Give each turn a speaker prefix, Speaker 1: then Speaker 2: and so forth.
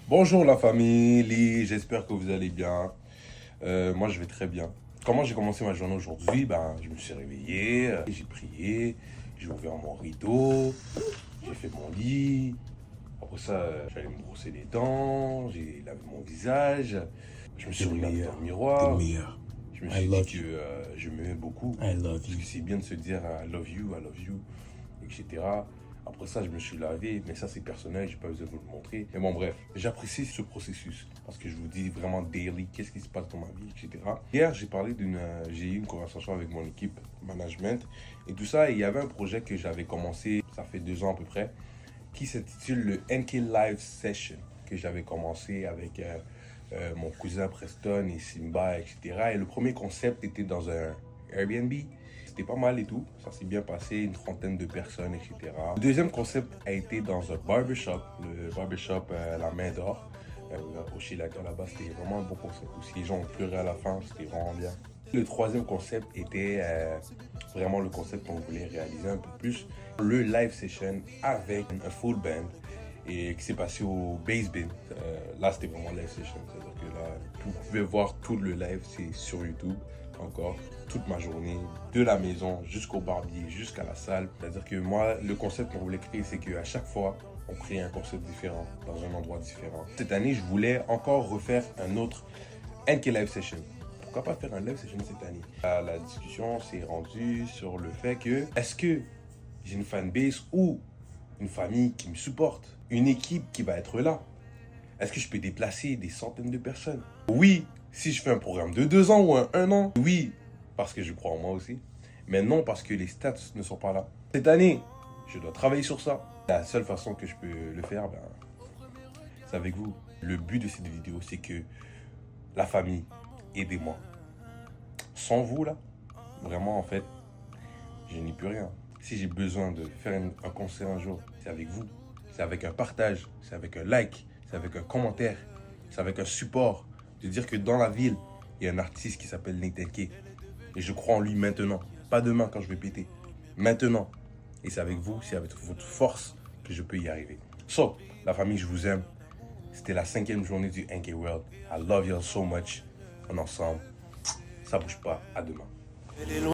Speaker 1: Bonjour la famille, j'espère que vous allez bien. Moi je vais très bien. Comment j'ai commencé ma journée aujourd'hui? Je me suis réveillé, j'ai prié, j'ai ouvert mon rideau, j'ai fait mon lit. Après ça, j'allais me brosser les dents, j'ai lavé mon visage, je me suis
Speaker 2: T'es le
Speaker 1: regardé dans
Speaker 2: meilleur.
Speaker 1: le
Speaker 2: T'es le
Speaker 1: miroir.
Speaker 2: meilleur.
Speaker 1: Je me
Speaker 2: I
Speaker 1: suis dit
Speaker 2: love
Speaker 1: que
Speaker 2: you.
Speaker 1: je m'aimais beaucoup.
Speaker 2: I love
Speaker 1: Parce
Speaker 2: you.
Speaker 1: que c'est bien de se dire I love you, etc. Après ça, je me suis lavé, mais ça c'est personnel, j'ai pas besoin de vous le montrer. Mais bon, bref, j'apprécie ce processus parce que je vous dis vraiment daily, qu'est-ce qui se passe dans ma vie, etc. Hier, j'ai eu une conversation avec mon équipe management et tout ça. Et il y avait un projet que j'avais commencé, ça fait 2 ans à peu près, qui s'intitule le NK Live Session, que j'avais commencé avec mon cousin Preston et Simba, etc. Et le premier concept était dans un Airbnb. C'était pas mal et tout, ça s'est bien passé, une trentaine de personnes, etc. Le deuxième concept a été dans un barbershop, le barbershop La Main d'Or, au Chilaka là-bas. C'était vraiment un bon concept aussi. Les gens ont pleuré à la fin, c'était vraiment bien. Le troisième concept était vraiment le concept qu'on voulait réaliser un peu plus, le live session avec un full band et qui s'est passé au Base Bin. Là, c'était vraiment live session, c'est-à-dire que là, vous pouvez voir tout le live, c'est sur YouTube encore, toute ma journée, de la maison jusqu'au barbier, jusqu'à la salle. C'est-à-dire que moi, le concept qu'on voulait créer, c'est qu'à chaque fois, on crée un concept différent, dans un endroit différent. Cette année, je voulais encore refaire un autre NK Live Session. Pourquoi pas faire un live session cette année? La discussion s'est rendue sur le fait que, est-ce que j'ai une fanbase ou une famille qui me supporte, une équipe qui va être là? Est-ce que je peux déplacer des centaines de personnes? Oui, si je fais un programme de 2 ans ou un an. Oui, parce que je crois en moi aussi. Mais non, parce que les stats ne sont pas là. Cette année, je dois travailler sur ça. La seule façon que je peux le faire, c'est avec vous. Le but de cette vidéo, c'est que la famille, aidez-moi. Sans vous, là, vraiment, en fait, je n'y peux rien. Si j'ai besoin de faire un concert un jour, c'est avec vous. C'est avec un partage, c'est avec un like, c'est avec un commentaire, c'est avec un support. De dire que dans la ville, il y a un artiste qui s'appelle Nathan K. Et je crois en lui maintenant. Pas demain quand je vais péter. Maintenant. Et c'est avec vous, c'est avec votre force que je peux y arriver. So, la famille, je vous aime. C'était la 5e journée du NK World. I love you all so much. On est ensemble. Ça bouge pas. À demain.